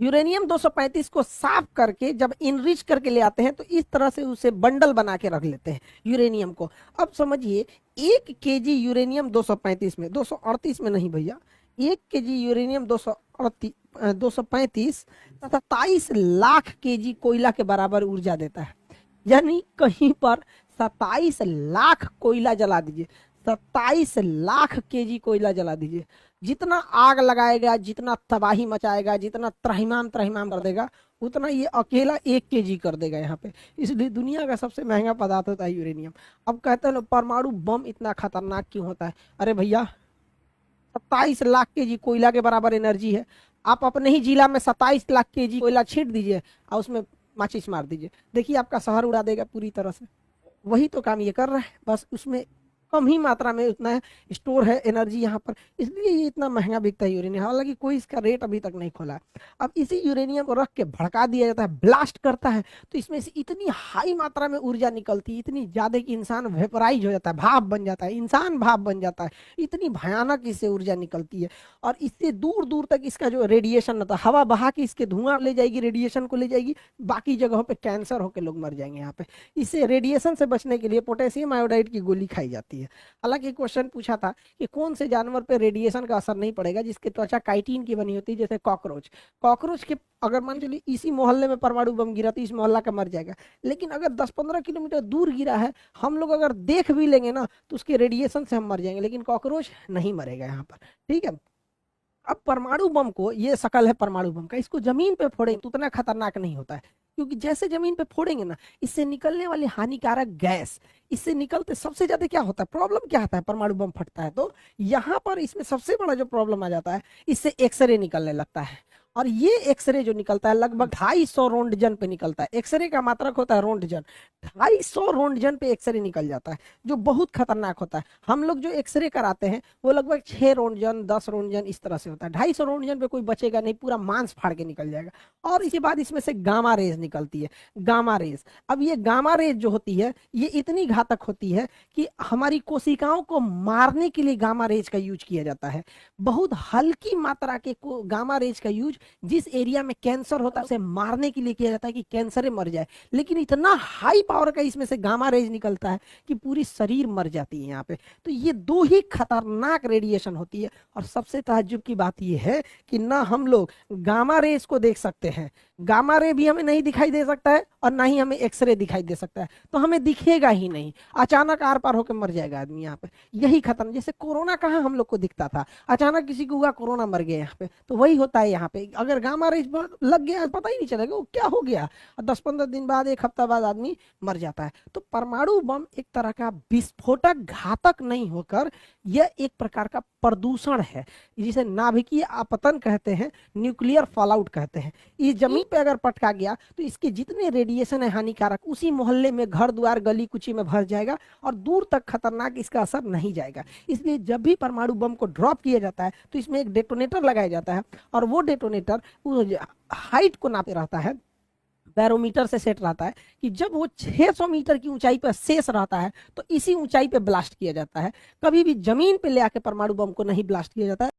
Uranium 235 को साफ करके जब इनरिच करके ले आते हैं तो इस तरह से उसे बंडल बना के रख लेते हैं यूरेनियम को। अब समझिए 1 केजी यूरेनियम 235 में, 238 में नहीं भैया, 1 केजी यूरेनियम 235 तथा 27 लाख केजी कोयला के बराबर ऊर्जा देता है। यानी कहीं पर 27 लाख कोयला जला दीजिए, 27 लाख केजी कोयला जला दीजिए, जितना आग लगाएगा, जितना तबाही मचाएगा, जितना त्रहिमाम त्रहिमाम कर देगा, उतना ये अकेला 1 केजी कर देगा यहाँ पे। इसलिए दुनिया का सबसे महंगा पदार्थ होता है यूरेनियम। अब कहते हैं ना परमाणु बम इतना खतरनाक क्यों होता है? अरे भैया 27 लाख केजी कोयला के बराबर एनर्जी है। आप अपने ही जिला में 27 लाख केजी कोयला छींट दीजिए और उसमें माचिस मार दीजिए, देखिए आपका शहर उड़ा देगा पूरी तरह से। वही तो काम ये कर रहा है, बस उसमें कम ही मात्रा में उतना स्टोर है एनर्जी यहाँ पर, इसलिए ये इतना महंगा बिकता है यूरेनियम। हालांकि कोई इसका रेट अभी तक नहीं खोला है। अब इसी यूरेनियम को रख के भड़का दिया जाता है, ब्लास्ट करता है, तो इसमें से इतनी हाई मात्रा में ऊर्जा निकलती है, इतनी ज्यादा कि इंसान वेपराइज हो जाता है, भाप बन जाता है, इंसान भाप बन जाता है। इतनी भयानक इससे ऊर्जा निकलती है और इससे दूर दूर तक इसका जो रेडिएशन होता है, हवा बहा के इसके धुआं ले जाएगी, रेडिएशन को ले जाएगी, बाकी जगहों पे कैंसर होकर लोग मर जाएंगे यहाँ पे। इससे रेडिएशन से बचने के लिए पोटेशियम आयोडाइड की गोली खाई जाती है। हालांकि क्वेश्चन पूछा था कि कौन से जानवर पे रेडिएशन का असर नहीं पड़ेगा, जिसकी त्वचा काइटिन की बनी होती है, जैसे कॉकरोच। कॉकरोच के अगर मान चलिए इसी मोहल्ले में परमाणु बम गिरा तो इस मोहल्ला का मर जाएगा, लेकिन अगर 10-15 किलोमीटर दूर गिरा है, हम लोग अगर देख भी लेंगे ना तो उसके रेडिएशन से हम मर जाएंगे, लेकिन कॉकरोच नहीं मरेगा यहाँ पर। ठीक है। अब परमाणु बम को, ये शकल है परमाणु बम का, इसको जमीन पे फोड़ेंगे तो उतना खतरनाक नहीं होता है, क्योंकि जैसे जमीन पे फोड़ेंगे ना, इससे निकलने वाली हानिकारक गैस, इससे निकलते सबसे ज्यादा क्या होता है, प्रॉब्लम क्या आता है परमाणु बम फटता है तो यहाँ पर इसमें सबसे बड़ा जो प्रॉब्लम आ जाता है, इससे एक्सरे निकलने लगता है। और ये एक्सरे जो निकलता है लगभग 250 रोंटगन पे निकलता है। एक्सरे का मात्रक होता है रोंटगन, 250 रोंटगन पे एक्सरे निकल जाता है, जो बहुत खतरनाक होता है। हम लोग जो एक्सरे कराते हैं वो लगभग 6 रोंटगन 10 रोंटगन इस तरह से होता है। 250 रोंटगन पे कोई बचेगा नहीं, पूरा मांस फाड़ के निकल जाएगा। और इसके बाद इसमें से गामा रेज निकलती है, गामा रेज। अब ये गामा रेज जो होती है ये इतनी घातक होती है कि हमारी कोशिकाओं को मारने के लिए गामा रेज का यूज किया जाता है। बहुत हल्की मात्रा के गामा रेज का यूज जिस एरिया में कैंसर होता है उसे मारने के लिए किया जाता है कि कैंसर मर जाए, लेकिन इतना हाई पावर का इसमें से गामा रेज निकलता है कि पूरी शरीर मर जाती है यहाँ पे। तो ये दो ही खतरनाक रेडिएशन होती है। और सबसे ताज्जुब की बात ये है कि ना हम लोग गामा रेज को देख सकते हैं, गामा रे भी हमें नहीं दिखाई दे सकता है, और ना ही हमें एक्सरे दिखाई दे सकता है, तो हमें दिखेगा ही नहीं, अचानक आर पार होकर मर जाएगा आदमी यहाँ पे। यही खतरनाक, जैसे कोरोना कहाँ हम लोग को दिखता था, अचानक किसी को हुआ कोरोना मर गया यहाँ पे, तो वही होता है यहाँ पे। अगर गामा रेज लग गया पता ही नहीं चलेगा वो क्या हो गया, और 10-15 दिन बाद, 1 हफ्ता बाद आदमी मर जाता है। तो परमाणु बम एक तरह का विस्फोटक घातक नहीं होकर यह एक प्रकार का प्रदूषण है, जिसे नाभिकीय आपतन कहते हैं, न्यूक्लियर फॉलआउट कहते हैं। ये जमीन पे अगर पटका गया तो इसके जितने रेडिएशन है हानिकारक उसी मोहल्ले में, घर द्वार गली कुची में भर जाएगा और दूर तक खतरनाक इसका असर नहीं जाएगा। इसलिए जब भी परमाणु बम को ड्रॉप किया जाता है तो इसमें एक डेटोनेटर लगाया जाता है, और वो डेटोनेटर हाइट को नापे रहता है, बैरोमीटर से सेट रहता है कि जब वो 600 मीटर की ऊंचाई पर शेष रहता है तो इसी ऊंचाई पे ब्लास्ट किया जाता है। कभी भी जमीन पे ले आके परमाणु बम को नहीं ब्लास्ट किया जाता है।